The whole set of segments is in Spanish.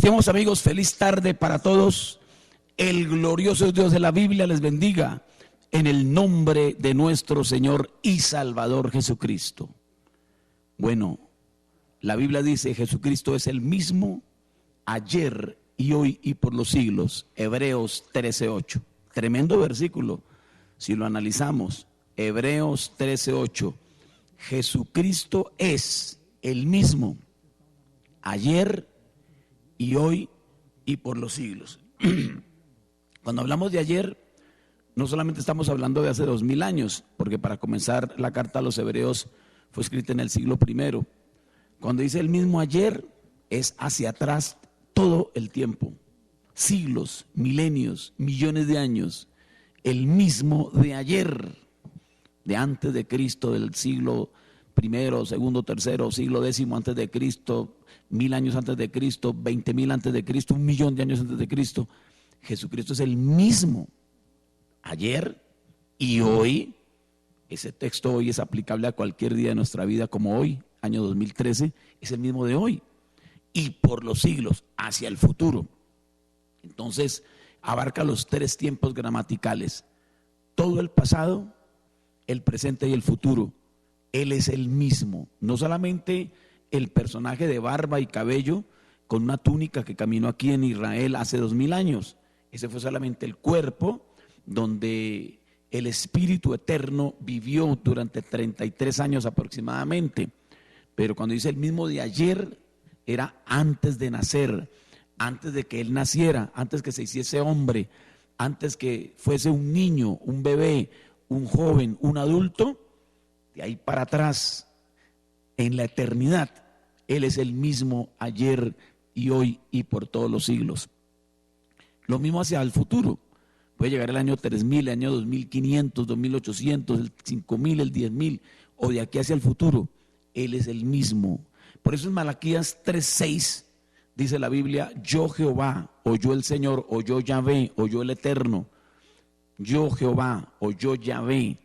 Estimados amigos, feliz tarde para todos. El glorioso Dios de la Biblia les bendiga en el nombre de nuestro Señor y Salvador Jesucristo. Bueno, la Biblia dice: Jesucristo es el mismo ayer y hoy y por los siglos. Hebreos 13:8. Tremendo versículo si lo analizamos. Hebreos 13:8. Jesucristo es el mismo ayer y hoy y por los siglos. Cuando hablamos de ayer, no solamente estamos hablando de hace 2000 años, porque para comenzar la carta a los Hebreos fue escrita en el siglo I. Cuando dice el mismo ayer, es hacia atrás todo el tiempo, siglos, milenios, millones de años. El mismo de ayer, de antes de Cristo, del siglo primero, segundo, tercero, siglo décimo antes de Cristo, 1000 años antes de Cristo, 20,000 antes de Cristo, 1,000,000 de años antes de Cristo. Jesucristo es el mismo ayer y hoy. Ese texto hoy es aplicable a cualquier día de nuestra vida, como hoy, año 2013, es el mismo de hoy y por los siglos, hacia el futuro. Entonces abarca los 3 tiempos gramaticales: todo el pasado, el presente y el futuro. Él es el mismo, no solamente el personaje de barba y cabello con una túnica que caminó aquí en Israel hace 2000 años. Ese fue solamente el cuerpo donde el Espíritu Eterno vivió durante 33 años aproximadamente. Pero cuando dice el mismo de ayer, era antes de nacer, antes de que Él naciera, antes que se hiciese hombre, antes que fuese un niño, un bebé, un joven, un adulto. De ahí para atrás, en la eternidad, Él es el mismo ayer y hoy y por todos los siglos. Lo mismo hacia el futuro. Puede llegar el año 3000, el año 2500, 2800, el 5000, el 10,000, o de aquí hacia el futuro. Él es el mismo. Por eso en Malaquías 3:6 dice la Biblia: yo Jehová, o yo el Señor, o yo Yahvé, o yo el Eterno. Yo Jehová, o yo Yahvé,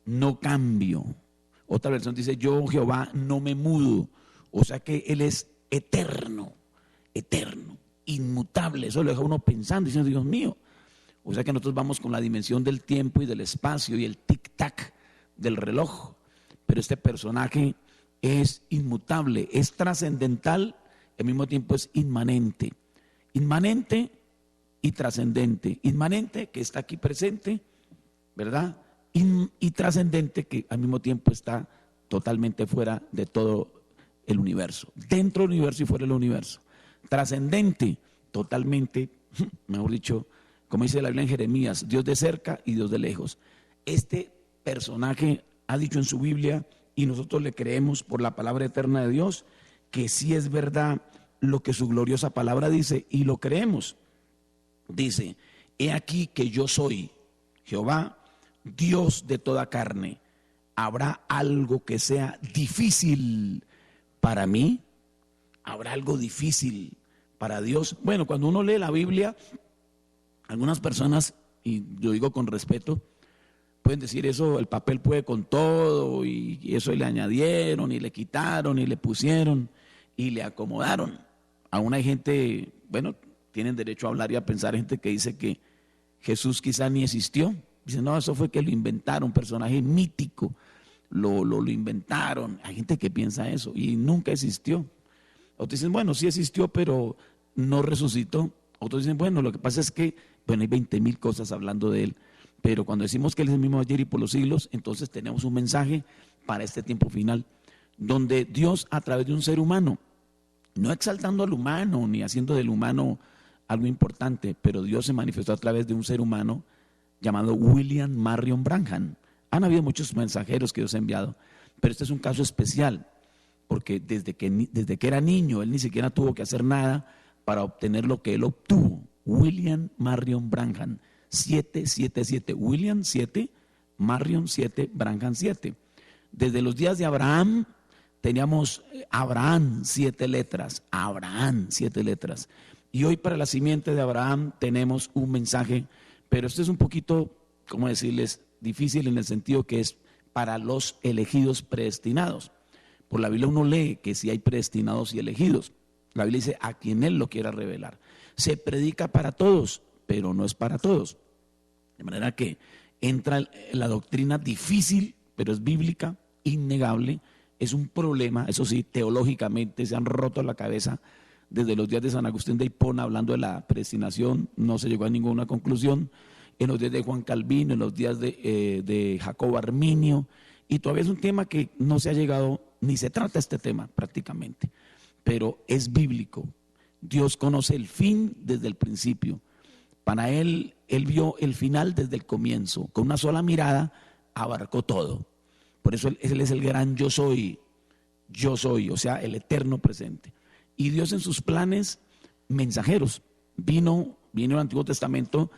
no cambio. Otra versión dice: yo Jehová no me mudo. O sea que Él es eterno, eterno, inmutable. Eso lo deja uno pensando, diciendo: Dios mío. O sea que nosotros vamos con la dimensión del tiempo y del espacio y el tic-tac del reloj. Pero este personaje es inmutable, es trascendental, al mismo tiempo es inmanente. Inmanente y trascendente. Inmanente, que está aquí presente, ¿verdad? Y trascendente, que al mismo tiempo está totalmente fuera de todo el universo, dentro del universo y fuera del universo. Trascendente, totalmente, mejor dicho, como dice la Biblia en Jeremías: Dios de cerca y Dios de lejos. Este personaje ha dicho en su Biblia, y nosotros le creemos por la palabra eterna de Dios, que sí es verdad lo que su gloriosa palabra dice, y lo creemos. Dice: he aquí que yo soy Jehová, Dios de toda carne. ¿Habrá algo que sea difícil para mí? ¿Habrá algo difícil para Dios? Bueno, cuando uno lee la Biblia, algunas personas, y yo digo con respeto, pueden decir: eso, el papel puede con todo, y eso le añadieron, y le quitaron, y le pusieron, y le acomodaron. Aún hay gente, bueno, tienen derecho a hablar y a pensar, gente que dice que Jesús quizá ni existió. Dicen: no, eso fue que lo inventaron, un personaje mítico, lo inventaron. Hay gente que piensa eso, y nunca existió. Otros dicen: bueno, sí existió, pero no resucitó. Otros dicen: bueno, lo que pasa es que, bueno, hay 20,000 cosas hablando de Él. Pero cuando decimos que Él es el mismo ayer y por los siglos, entonces tenemos un mensaje para este tiempo final, donde Dios, a través de un ser humano, no exaltando al humano ni haciendo del humano algo importante, pero Dios se manifestó a través de un ser humano llamado William Marion Branham. Han habido muchos mensajeros que Dios ha enviado, pero este es un caso especial, porque desde que era niño, él ni siquiera tuvo que hacer nada para obtener lo que él obtuvo. William Marion Branham, 777, William 7, Marion 7, Branham 7. Desde los días de Abraham teníamos Abraham 7 letras, Abraham 7 letras. Y hoy para la simiente de Abraham tenemos un mensaje, pero esto es un poquito, ¿cómo decirles?, difícil en el sentido que es para los elegidos predestinados. Por la Biblia uno lee que sí hay predestinados y elegidos. La Biblia dice a quien Él lo quiera revelar. Se predica para todos, pero no es para todos. De manera que entra la doctrina difícil, pero es bíblica, innegable. Es un problema, eso sí, teológicamente se han roto la cabeza desde los días de San Agustín de Hipona, hablando de la predestinación, no se llegó a ninguna conclusión. En los días de Juan Calvino, en los días de Jacobo Arminio, y todavía es un tema que no se ha llegado, ni se trata este tema prácticamente, pero es bíblico. Dios conoce el fin desde el principio. Para Él vio el final desde el comienzo. Con una sola mirada abarcó todo. Por eso Él es el gran yo soy, o sea, el eterno presente. Y Dios en sus planes mensajeros, vino en el Antiguo Testamento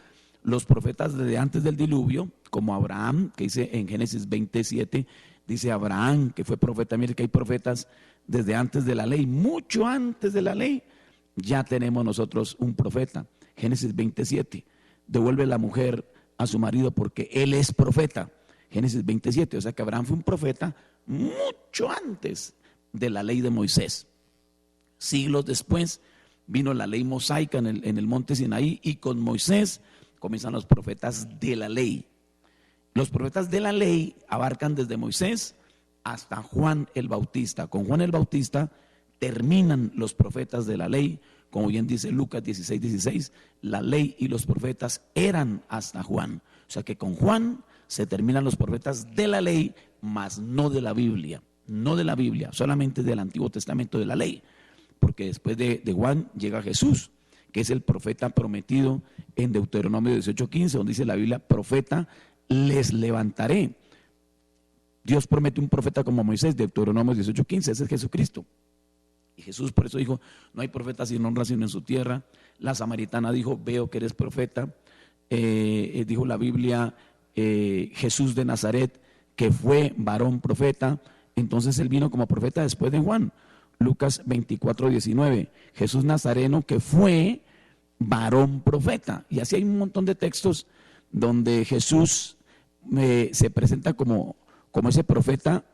los profetas desde antes del diluvio, como Abraham, que dice en Génesis 27, dice Abraham, que fue profeta. Mire que hay profetas desde antes de la ley, mucho antes de la ley, ya tenemos nosotros un profeta. Génesis 27, devuelve la mujer a su marido porque él es profeta. Génesis 27, o sea que Abraham fue un profeta mucho antes de la ley de Moisés. Siglos después vino la ley mosaica en el monte Sinaí, y con Moisés comienzan los profetas de la ley. Los profetas de la ley abarcan desde Moisés hasta Juan el Bautista. Con Juan el Bautista terminan los profetas de la ley, como bien dice Lucas 16:16, la ley y los profetas eran hasta Juan. O sea que con Juan se terminan los profetas de la ley, mas no de la Biblia, no de la Biblia, solamente del Antiguo Testamento de la ley, porque después de Juan llega Jesús, que es el profeta prometido en Deuteronomio 18:15, donde dice la Biblia, profeta les levantaré. Dios promete un profeta como Moisés, Deuteronomio 18:15, ese es Jesucristo. Y Jesús por eso dijo, no hay profeta sin honra sino en su tierra. La samaritana dijo, veo que eres profeta. Dijo la Biblia, Jesús de Nazaret, que fue varón profeta. Entonces él vino como profeta después de Juan. Lucas 24:19, Jesús Nazareno, que fue varón profeta. Y así hay un montón de textos donde Jesús se presenta como ese profeta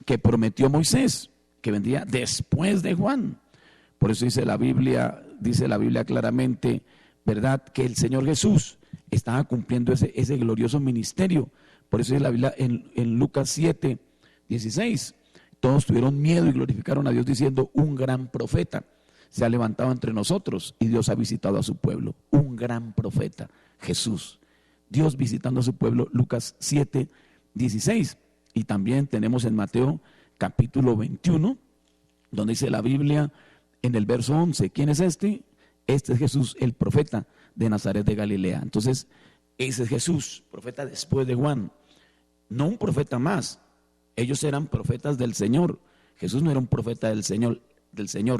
que prometió Moisés, que vendría después de Juan. Por eso dice la Biblia claramente, ¿verdad?, que el Señor Jesús estaba cumpliendo ese glorioso ministerio. Por eso dice la Biblia en Lucas 7:16, todos tuvieron miedo y glorificaron a Dios diciendo, un gran profeta se ha levantado entre nosotros y Dios ha visitado a su pueblo. Un gran profeta, Jesús. Dios visitando a su pueblo, Lucas 7:16. Y también tenemos en Mateo capítulo 21, donde dice la Biblia en el verso 11, ¿quién es este? Este es Jesús, el profeta de Nazaret de Galilea. Entonces, ese es Jesús, profeta después de Juan, no un profeta más. Ellos eran profetas del Señor. Jesús no era un profeta del Señor,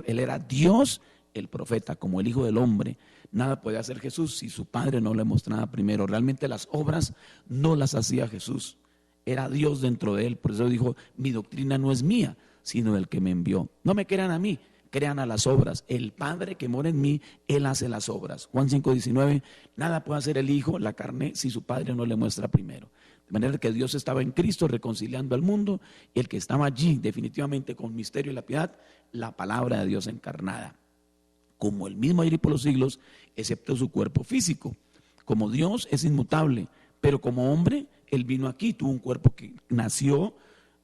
Él era Dios, el profeta, como el Hijo del Hombre. Nada podía hacer Jesús si su Padre no le mostraba primero. Realmente las obras no las hacía Jesús. Era Dios dentro de él. Por eso dijo, mi doctrina no es mía, sino del que me envió. No me crean a mí, crean a las obras. El Padre que mora en mí, Él hace las obras. Juan 5:19, nada puede hacer el Hijo, la carne, si su Padre no le muestra primero. De manera que Dios estaba en Cristo reconciliando al mundo, y el que estaba allí definitivamente con misterio y la piedad, la palabra de Dios encarnada. Como el mismo ayer y por los siglos, excepto su cuerpo físico. Como Dios es inmutable, pero como hombre, Él vino aquí, tuvo un cuerpo que nació,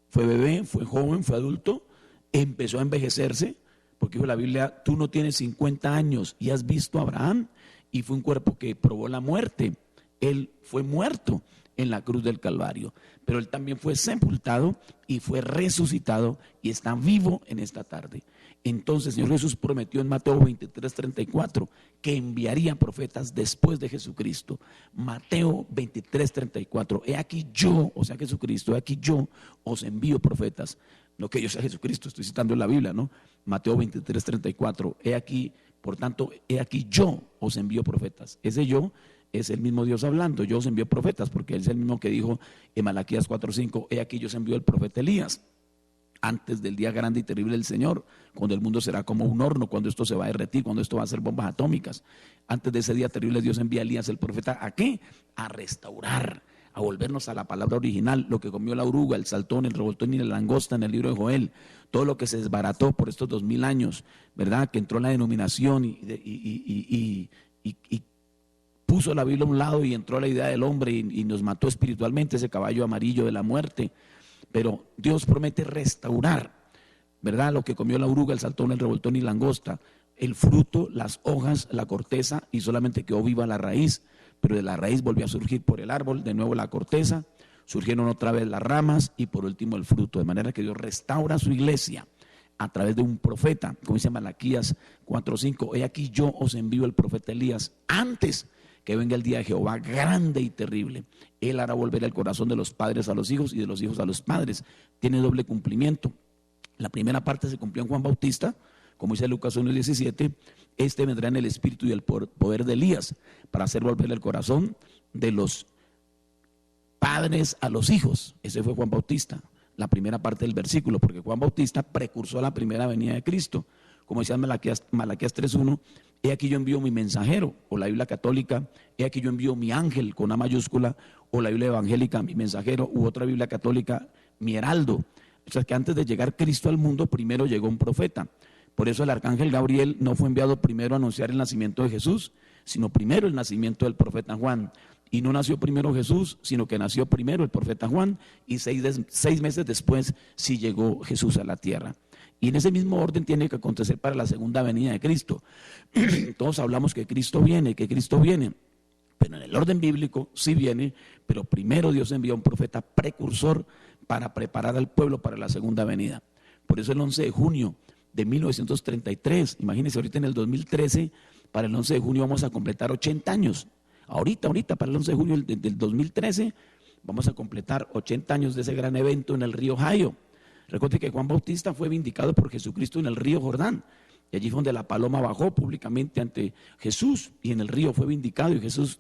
fue bebé, fue joven, fue adulto, empezó a envejecerse, porque dijo la Biblia, tú no tienes 50 años y has visto a Abraham, y fue un cuerpo que probó la muerte. Él fue muerto en la cruz del Calvario, pero Él también fue sepultado y fue resucitado y está vivo en esta tarde. Entonces el Señor Jesús prometió en Mateo 23:34 que enviaría profetas después de Jesucristo. Mateo 23:34, he aquí yo, o sea Jesucristo, he aquí yo os envío profetas. No que yo sea Jesucristo, estoy citando en la Biblia, ¿no? Mateo 23:34, he aquí, por tanto, he aquí yo os envío profetas. Ese yo es el mismo Dios hablando, yo os envío profetas, porque Él es el mismo que dijo en Malaquías 4:5, he aquí yo os envío el profeta Elías, antes del día grande y terrible del Señor, cuando el mundo será como un horno, cuando esto se va a derretir, cuando esto va a ser bombas atómicas. Antes de ese día terrible Dios envía a Elías el profeta, ¿a qué? A restaurar, a volvernos a la palabra original, lo que comió la oruga, el saltón, el revoltón y la langosta en el libro de Joel, todo lo que se desbarató por estos 2000 años, ¿verdad? Que entró en la denominación y puso la Biblia a un lado y entró la idea del hombre y nos mató espiritualmente, ese caballo amarillo de la muerte. Pero Dios promete restaurar, ¿verdad? Lo que comió la oruga, el saltón, el revoltón y la langosta, el fruto, las hojas, la corteza, y solamente quedó viva la raíz. Pero de la raíz volvió a surgir por el árbol, de nuevo la corteza, surgieron otra vez las ramas y por último el fruto. De manera que Dios restaura su iglesia a través de un profeta, como dice Malaquías 4:5. He aquí yo os envío el profeta Elías antes que venga el día de Jehová grande y terrible. Él hará volver el corazón de los padres a los hijos y de los hijos a los padres. Tiene doble cumplimiento. La primera parte se cumplió en Juan Bautista, como dice Lucas 1:17, este vendrá en el espíritu y el poder de Elías para hacer volver el corazón de los padres a los hijos. Ese fue Juan Bautista, la primera parte del versículo, porque Juan Bautista precursó la primera venida de Cristo. Como decía Malaquías 3:1, he aquí yo envío mi mensajero, o la Biblia católica, he aquí yo envío mi ángel con A mayúscula, o la Biblia evangélica, mi mensajero, u otra Biblia católica, mi heraldo. O sea que antes de llegar Cristo al mundo, primero llegó un profeta. Por eso el arcángel Gabriel no fue enviado primero a anunciar el nacimiento de Jesús, sino primero el nacimiento del profeta Juan. Y no nació primero Jesús, sino que nació primero el profeta Juan, y 6 meses después sí llegó Jesús a la tierra. Y en ese mismo orden tiene que acontecer para la segunda venida de Cristo. Todos hablamos que Cristo viene, pero en el orden bíblico sí viene, pero primero Dios envió a un profeta precursor para preparar al pueblo para la segunda venida. Por eso el 11 de junio de 1933, imagínense, ahorita en el 2013, para el 11 de junio vamos a completar 80 años. Ahorita, para el 11 de junio del 2013, vamos a completar 80 años de ese gran evento en el río Ohio. Recuerde que Juan Bautista fue vindicado por Jesucristo en el río Jordán. Y allí fue donde la paloma bajó públicamente ante Jesús, y en el río fue vindicado, y Jesús,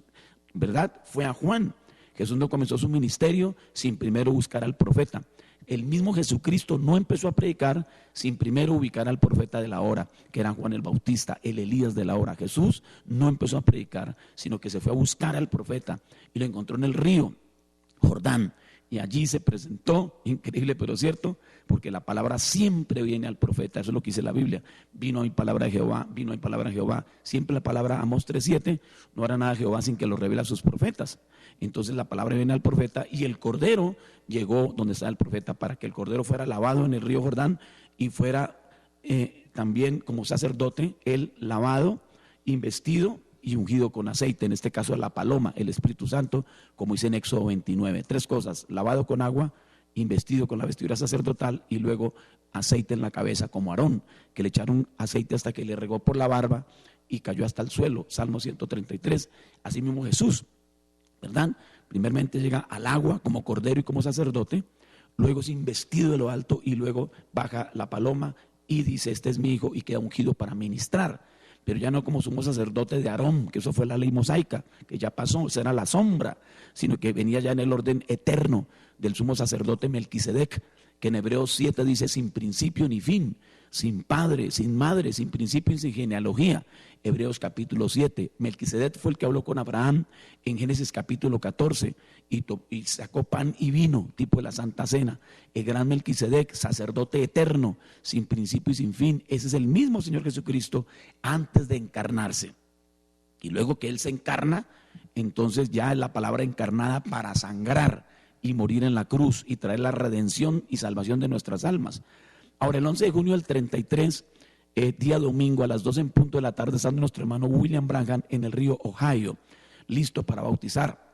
¿verdad?, fue a Juan. Jesús no comenzó su ministerio sin primero buscar al profeta. El mismo Jesucristo no empezó a predicar sin primero ubicar al profeta de la hora, que era Juan el Bautista, el Elías de la hora. Jesús no empezó a predicar, sino que se fue a buscar al profeta y lo encontró en el río Jordán. Y allí se presentó, increíble pero cierto, porque la palabra siempre viene al profeta. Eso es lo que dice la Biblia. Vino hoy palabra de Jehová, vino hoy palabra de Jehová. Siempre la palabra, Amós 3:7, no hará nada Jehová sin que lo revele a sus profetas. Entonces la palabra viene al profeta, y el cordero llegó donde está el profeta, para que el cordero fuera lavado en el río Jordán y fuera también como sacerdote, él lavado, investido y ungido con aceite, en este caso la paloma, el Espíritu Santo, como dice en Éxodo 29. 3 cosas: lavado con agua, investido con la vestidura sacerdotal, y luego aceite en la cabeza, como Aarón, que le echaron aceite hasta que le regó por la barba y cayó hasta el suelo. Salmo 133. Así mismo Jesús, ¿verdad? Primeramente llega al agua como cordero y como sacerdote, luego es investido de lo alto, y luego baja la paloma y dice: este es mi hijo, y queda ungido para ministrar. Pero ya no como sumo sacerdote de Aarón, que eso fue la ley mosaica, que ya pasó, esa era la sombra, sino que venía ya en el orden eterno del sumo sacerdote Melquisedec, que en Hebreos 7 dice: sin principio ni fin, sin padre, sin madre, sin principio y sin genealogía. Hebreos capítulo 7. Melquisedec fue el que habló con Abraham en Génesis capítulo 14 y sacó pan y vino, tipo de la Santa Cena. El gran Melquisedec, sacerdote eterno, sin principio y sin fin. Ese es el mismo Señor Jesucristo antes de encarnarse. Y luego que Él se encarna, entonces ya es la palabra encarnada para sangrar y morir en la cruz y traer la redención y salvación de nuestras almas. Ahora, el 11 de junio del 33, día domingo, a las 12 en punto de la tarde, está nuestro hermano William Branham en el río Ohio, listo para bautizar.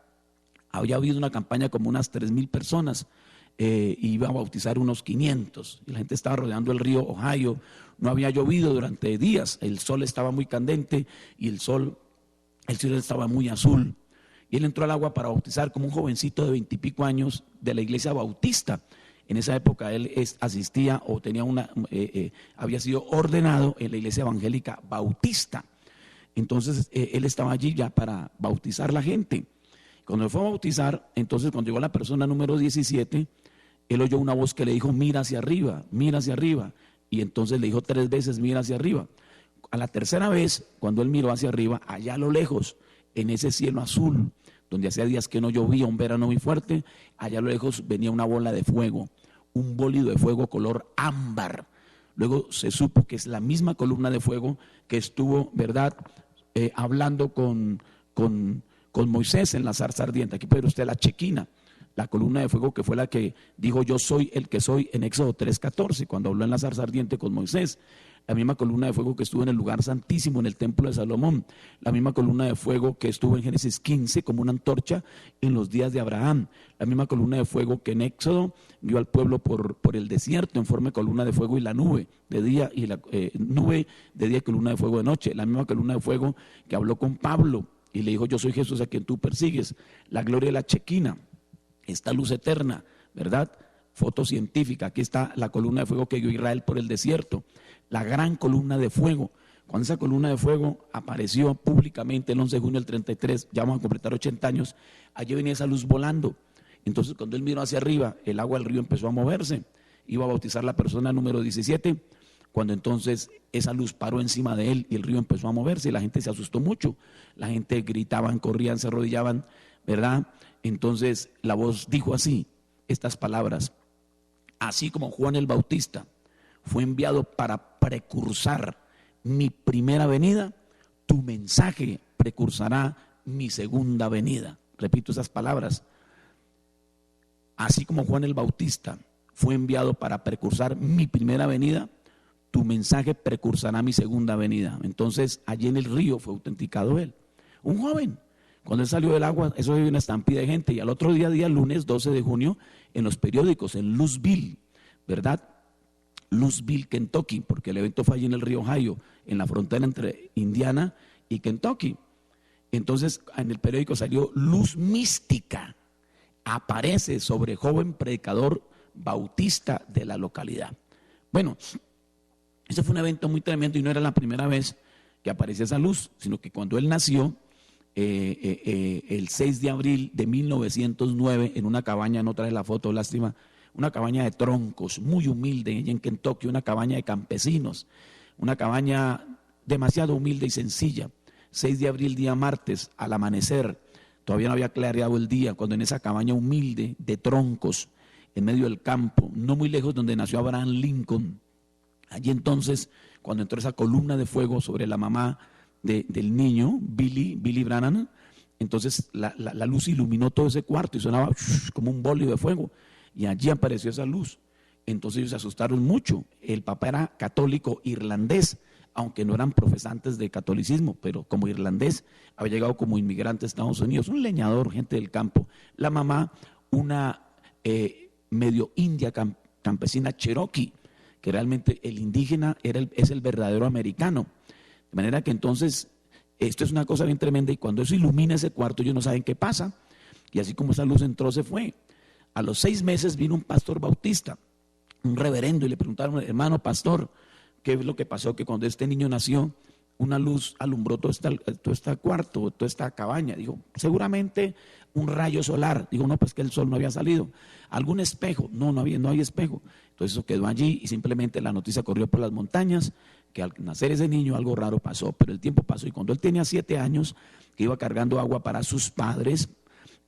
Había habido una campaña como unas 3,000 personas, iba a bautizar unos 500, y la gente estaba rodeando el río Ohio. No había llovido durante días, el sol estaba muy candente y el cielo estaba muy azul. Y él entró al agua para bautizar como un jovencito de 20 y pico años de la iglesia bautista. En esa época él asistía o tenía había sido ordenado en la iglesia evangélica bautista. Entonces él estaba allí ya para bautizar a la gente. Cuando fue a bautizar, entonces cuando llegó la persona número 17, él oyó una voz que le dijo: mira hacia arriba, mira hacia arriba. Y entonces le dijo 3 veces: mira hacia arriba. A la tercera vez, cuando él miró hacia arriba, allá a lo lejos, en ese cielo azul, donde hacía días que no llovía, un verano muy fuerte, allá a lo lejos venía una bola de fuego, un bólido de fuego color ámbar. Luego se supo que es la misma columna de fuego que estuvo, ¿verdad?, hablando con Moisés en la zarza ardiente. Aquí puede ver usted la chequina, la columna de fuego que fue la que dijo yo soy el que soy en Éxodo 3:14, cuando habló en la zarza ardiente con Moisés. La misma columna de fuego que estuvo en el lugar santísimo en el templo de Salomón, la misma columna de fuego que estuvo en Génesis 15 como una antorcha en los días de Abraham, la misma columna de fuego que en Éxodo guió al pueblo por el desierto en forma de columna de fuego y la nube de día y la nube de día y columna de fuego de noche, la misma columna de fuego que habló con Pablo y le dijo yo soy Jesús a quien tú persigues, la gloria de la chequina, esta luz eterna, ¿verdad?, fotocientífica. Aquí está la columna de fuego que guió Israel por el desierto, la gran columna de fuego. Cuando esa columna de fuego apareció públicamente el 11 de junio del 33, ya vamos a completar 80 años, allí venía esa luz volando. Entonces cuando él miró hacia arriba, el agua del río empezó a moverse, iba a bautizar la persona número 17, cuando entonces esa luz paró encima de él y el río empezó a moverse y la gente se asustó mucho, la gente gritaban, corrían, se arrodillaban, ¿verdad? Entonces la voz dijo así, estas palabras: así como Juan el Bautista fue enviado para precursar mi primera venida, tu mensaje precursará mi segunda venida. Repito esas palabras. Así como Juan el Bautista fue enviado para precursar mi primera venida, tu mensaje precursará mi segunda venida. Entonces allí en el río fue autenticado él, un joven. Cuando él salió del agua, eso había una estampida de gente. Y al otro día, lunes 12 de junio, en los periódicos, en Louisville, ¿verdad? Louisville, Kentucky, porque el evento fue allí en el río Ohio, en la frontera entre Indiana y Kentucky. Entonces, en el periódico salió luz mística, aparece sobre joven predicador bautista de la localidad. Bueno, ese fue un evento muy tremendo y no era la primera vez que aparecía esa luz, sino que cuando él nació, el 6 de abril de 1909, en una cabaña, no trae la foto, lástima, una cabaña de troncos, muy humilde, en Kentucky, una cabaña de campesinos, una cabaña demasiado humilde y sencilla. 6 de abril, día martes, al amanecer, todavía no había clareado el día, cuando en esa cabaña humilde de troncos, en medio del campo, no muy lejos donde nació Abraham Lincoln, allí entonces, cuando entró esa columna de fuego sobre la mamá del niño, Billy Branham, entonces la luz iluminó todo ese cuarto y sonaba como un bólido de fuego, y allí apareció esa luz. Entonces ellos se asustaron mucho. El papá era católico irlandés, aunque no eran profesantes de catolicismo, pero como irlandés, había llegado como inmigrante a Estados Unidos, un leñador, gente del campo. La mamá, una medio india campesina cherokee, que realmente el indígena es el verdadero americano. De manera que entonces, esto es una cosa bien tremenda, y cuando eso ilumina ese cuarto, ellos no saben qué pasa, y así como esa luz entró, se fue. A los 6 meses vino un pastor bautista, un reverendo, y le preguntaron: hermano pastor, ¿qué es lo que pasó? Que cuando este niño nació, una luz alumbró todo este cuarto, toda esta cabaña. Dijo: seguramente un rayo solar. Dijo: no, pues que el sol no había salido. ¿Algún espejo? No hay espejo. Entonces eso quedó allí y simplemente la noticia corrió por las montañas, que al nacer ese niño algo raro pasó. Pero el tiempo pasó, y cuando él tenía 7 años, que iba cargando agua para sus padres,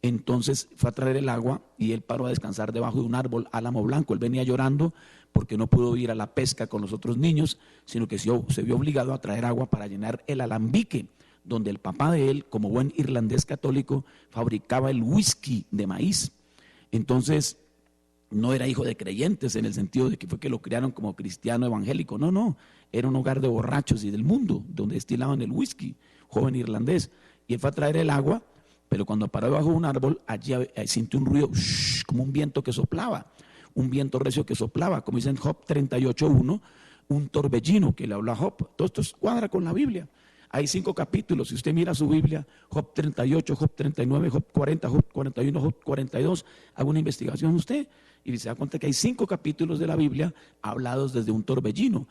entonces fue a traer el agua y él paró a descansar debajo de un árbol álamo blanco. Él venía llorando porque no pudo ir a la pesca con los otros niños, sino que se vio obligado a traer agua para llenar el alambique, donde el papá de él, como buen irlandés católico, fabricaba el whisky de maíz. Entonces no era hijo de creyentes en el sentido de que fue que lo criaron como cristiano evangélico. No, era un hogar de borrachos y del mundo, donde destilaban el whisky, joven irlandés. Y él fue a traer el agua, pero cuando paró debajo de un árbol, allí sintió un ruido, como un viento que soplaba, un viento recio que soplaba, como dice en Job 38:1, un torbellino que le habló a Job. Todo esto cuadra con la Biblia. Hay 5 capítulos, si usted mira su Biblia, Job 38, Job 39, Job 40, Job 41, Job 42, haga una investigación usted y se da cuenta que hay 5 capítulos de la Biblia hablados desde un torbellino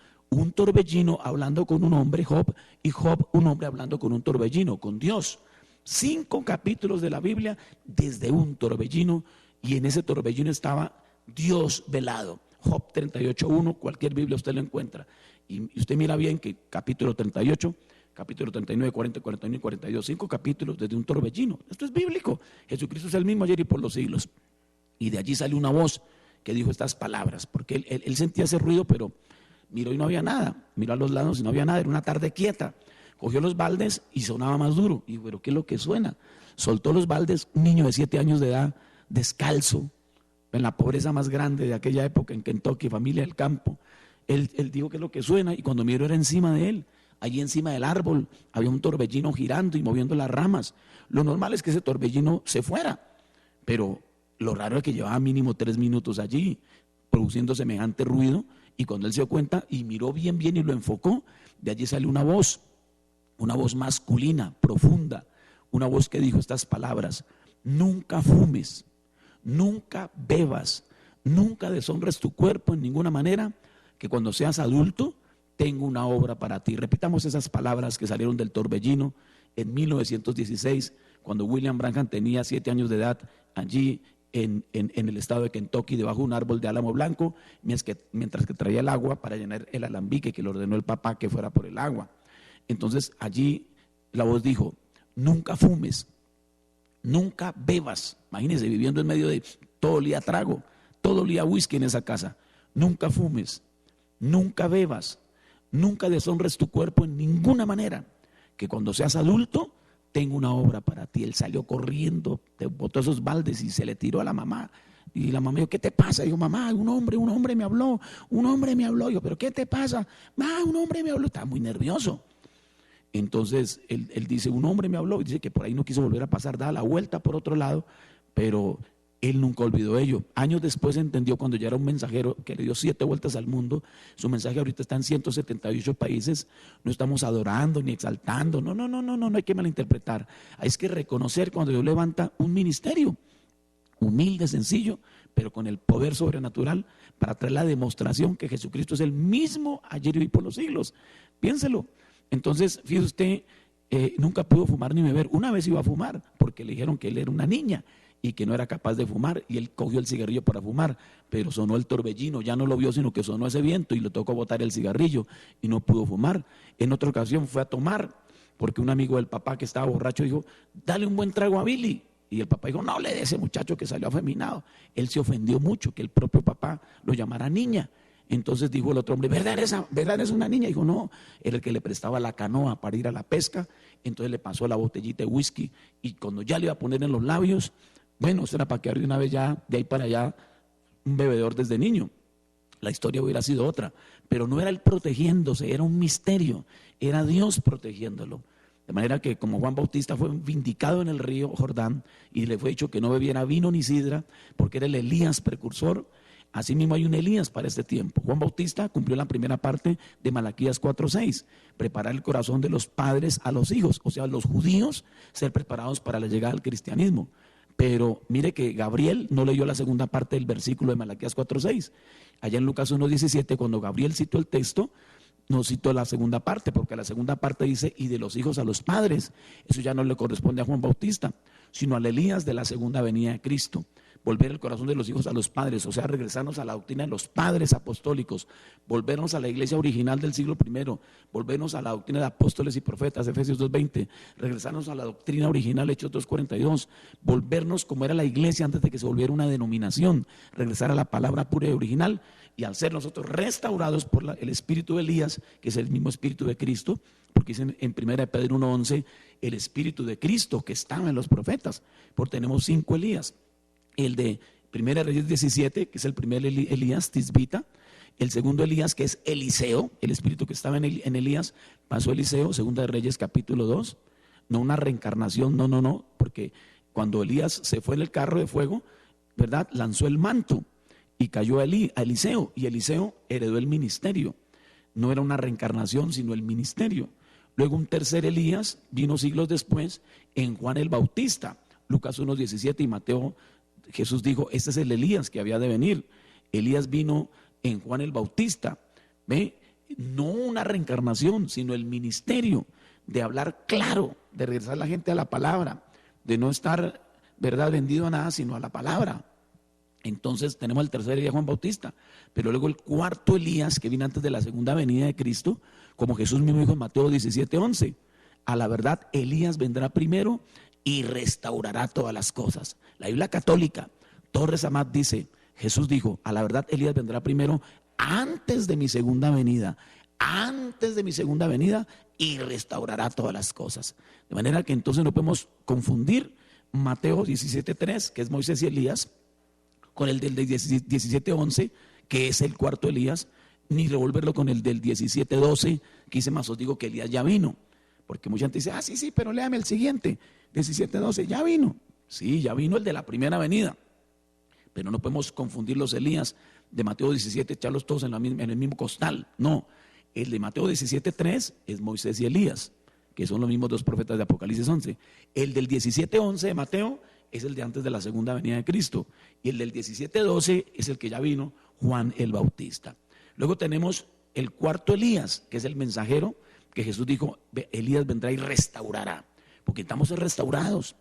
hablando con un hombre, Job, y Job, un hombre hablando con un torbellino, con Dios. 5 capítulos de la Biblia desde un torbellino, y en ese torbellino estaba Dios velado. Job 38:1, cualquier Biblia usted lo encuentra. Y usted mira bien que capítulo 38, capítulo 39, 40, 41 y 42, 5 capítulos desde un torbellino. Esto es bíblico. Jesucristo es el mismo ayer y por los siglos. Y de allí salió una voz que dijo estas palabras, porque él sentía ese ruido, pero miró y no había nada. Miró a los lados y no había nada, era una tarde quieta. Cogió los baldes y sonaba más duro. Y dijo, pero ¿qué es lo que suena? Soltó los baldes, un niño de 7 años de edad, descalzo, en la pobreza más grande de aquella época en Kentucky, familia del campo. Él dijo que es lo que suena, y cuando miró era encima de él. Allí encima del árbol había un torbellino girando y moviendo las ramas. Lo normal es que ese torbellino se fuera, pero lo raro es que llevaba mínimo 3 minutos allí produciendo semejante ruido, y cuando él se dio cuenta y miró bien y lo enfocó, de allí salió una voz masculina, profunda, una voz que dijo estas palabras: nunca fumes, nunca bebas, nunca deshonres tu cuerpo en ninguna manera, que cuando seas adulto tengo una obra para ti. Repitamos esas palabras que salieron del torbellino en 1916, cuando William Branham tenía 7 años de edad, allí en el estado de Kentucky, debajo de un árbol de álamo blanco, mientras que traía el agua para llenar el alambique que le ordenó el papá que fuera por el agua. Entonces allí la voz dijo: nunca fumes, nunca bebas. Imagínense, viviendo en medio de todo olía a trago, todo olía a whisky en esa casa. Nunca fumes, nunca bebas, nunca deshonres tu cuerpo en ninguna manera, que cuando seas adulto tengo una obra para ti. Él salió corriendo, botó esos baldes y se le tiró a la mamá. Y la mamá dijo: ¿qué te pasa? Dijo: mamá, un hombre me habló, un hombre me habló. Dijo: ¿pero qué te pasa? Mamá, un hombre me habló. Estaba muy nervioso. Entonces él dice: un hombre me habló, y dice que por ahí no quiso volver a pasar, daba la vuelta por otro lado, pero él nunca olvidó ello. Años después entendió, cuando ya era un mensajero que le dio 7 vueltas al mundo. Su mensaje ahorita está en 178 países. No estamos adorando ni exaltando, no hay que malinterpretar. Hay que reconocer cuando Dios levanta un ministerio humilde, sencillo, pero con el poder sobrenatural para traer la demostración que Jesucristo es el mismo ayer y hoy por los siglos. Piénselo. Entonces, fíjese usted, nunca pudo fumar ni beber. Una vez iba a fumar porque le dijeron que él era una niña y que no era capaz de fumar, y él cogió el cigarrillo para fumar, pero sonó el torbellino, ya no lo vio, sino que sonó ese viento y le tocó botar el cigarrillo y no pudo fumar. En otra ocasión fue a tomar, porque un amigo del papá que estaba borracho dijo: dale un buen trago a Billy. Y el papá dijo: no le dé ese muchacho que salió afeminado. Él se ofendió mucho que el propio papá lo llamara niña. Entonces dijo el otro hombre: ¿verdad es una niña? Dijo: no, era el que le prestaba la canoa para ir a la pesca. Entonces le pasó la botellita de whisky, y cuando ya le iba a poner en los labios, bueno, eso era para que de una vez ya, de ahí para allá, un bebedor desde niño. La historia hubiera sido otra, pero no era él protegiéndose, era un misterio, era Dios protegiéndolo. De manera que, como Juan Bautista fue vindicado en el río Jordán y le fue dicho que no bebiera vino ni sidra porque era el Elías precursor, así mismo hay un Elías para este tiempo. Juan Bautista cumplió la primera parte de Malaquías 4:6, preparar el corazón de los padres a los hijos, o sea, los judíos ser preparados para la llegada al cristianismo. Pero mire que Gabriel no leyó la segunda parte del versículo de Malaquías 4:6. Allá en Lucas 1:17, cuando Gabriel citó el texto, no citó la segunda parte, porque la segunda parte dice: y de los hijos a los padres. Eso ya no le corresponde a Juan Bautista, sino al Elías de la segunda venida de Cristo. Volver el corazón de los hijos a los padres, o sea, regresarnos a la doctrina de los padres apostólicos, volvernos a la iglesia original del siglo I, volvernos a la doctrina de apóstoles y profetas, Efesios 2:20, regresarnos a la doctrina original, Hechos 2:42, volvernos como era la iglesia antes de que se volviera una denominación, regresar a la palabra pura y original. Y al ser nosotros restaurados por el espíritu de Elías, que es el mismo espíritu de Cristo, porque dicen en 1 Pedro 1:11, el espíritu de Cristo que estaba en los profetas, porque tenemos 5 Elías. El de 1 Reyes 17, que es el primer Elías, Tisbita. El segundo Elías, que es Eliseo, el espíritu que estaba en Elías, pasó Eliseo, 2 Reyes capítulo 2. No una reencarnación, no, porque cuando Elías se fue en el carro de fuego, ¿verdad?, lanzó el manto y cayó a Eliseo, y Eliseo heredó el ministerio. No era una reencarnación, sino el ministerio. Luego un tercer Elías vino siglos después en Juan el Bautista, Lucas 1:17 y Mateo. Jesús dijo: este es el Elías que había de venir. Elías vino en Juan el Bautista. ¿Ve? No una reencarnación, sino el ministerio de hablar claro, de regresar a la gente a la palabra, de no estar, ¿verdad?, vendido a nada, sino a la palabra. Entonces tenemos el tercer Elías, Juan Bautista, pero luego el cuarto Elías, que vino antes de la segunda venida de Cristo, como Jesús mismo dijo en Mateo 17:11. a la verdad Elías vendrá primero y restaurará todas las cosas. La Biblia católica, Torres Amat dice, Jesús dijo, a la verdad Elías vendrá primero antes de mi segunda venida, antes de mi segunda venida, y restaurará todas las cosas. De manera que entonces no podemos confundir Mateo 17:3, que es Moisés y Elías, con el del 17:11, que es el cuarto Elías, ni revolverlo con el del 17:12, que dice, más os digo que Elías ya vino. Porque mucha gente dice, sí, pero léame el siguiente, 17:12, ya vino. Sí, ya vino el de la primera venida. Pero no podemos confundir los Elías de Mateo 17, echarlos todos en el mismo costal. No, el de Mateo 17:3 es Moisés y Elías, que son los mismos dos profetas de Apocalipsis 11. El del 17:11 de Mateo es el de antes de la segunda venida de Cristo. Y el del 17:12 es el que ya vino, Juan el Bautista. Luego tenemos el cuarto Elías, que es el mensajero, que Jesús dijo, Elías vendrá y restaurará, porque estamos restaurados.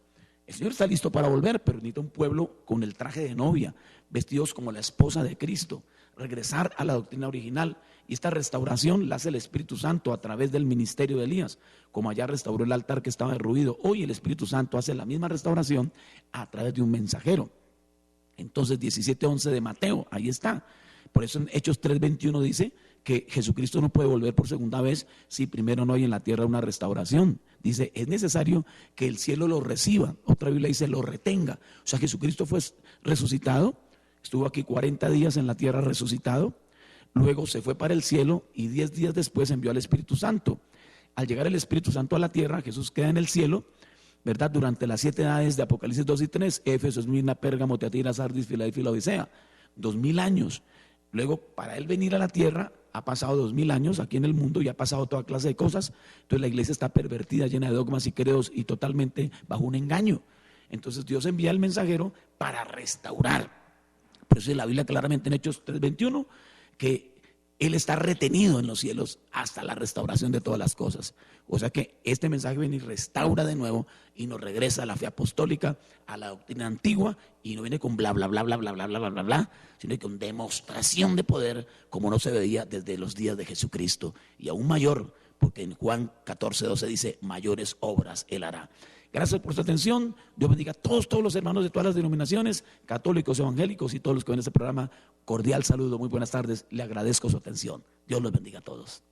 El Señor está listo para volver, pero necesita un pueblo con el traje de novia, vestidos como la esposa de Cristo, regresar a la doctrina original. Y esta restauración la hace el Espíritu Santo a través del ministerio de Elías, como allá restauró el altar que estaba derruido. Hoy el Espíritu Santo hace la misma restauración a través de un mensajero. Entonces 17:11 de Mateo, ahí está. Por eso en Hechos 3:21 dice que Jesucristo no puede volver por segunda vez si primero no hay en la tierra una restauración. Dice, es necesario que el cielo lo reciba. Otra Biblia dice, lo retenga. O sea, Jesucristo fue resucitado, estuvo aquí 40 días en la tierra resucitado, luego se fue para el cielo y 10 días después envió al Espíritu Santo. Al llegar el Espíritu Santo a la tierra, Jesús queda en el cielo, ¿verdad? Durante las 7 edades de Apocalipsis 2 y 3, Éfeso, Esmirna, Pérgamo, Tiatira, Sardis, Filadelfia y Laodicea, 2000 años. Luego, para él venir a la tierra, ha pasado 2000 años aquí en el mundo y ha pasado toda clase de cosas. Entonces la iglesia está pervertida, llena de dogmas y credos y totalmente bajo un engaño. Entonces Dios envía al mensajero para restaurar. Por eso la Biblia claramente en Hechos 3:21 que Él está retenido en los cielos hasta la restauración de todas las cosas. O sea que este mensaje viene y restaura de nuevo y nos regresa a la fe apostólica, a la doctrina antigua, y no viene con bla, bla, bla, bla, bla, bla, bla, bla, bla, bla, sino con demostración de poder como no se veía desde los días de Jesucristo. Y aún mayor, porque en Juan 14:12 dice, mayores obras Él hará. Gracias por su atención. Dios bendiga a todos los hermanos de todas las denominaciones, católicos, evangélicos y todos los que ven este programa. Cordial saludo, muy buenas tardes. Le agradezco su atención. Dios los bendiga a todos.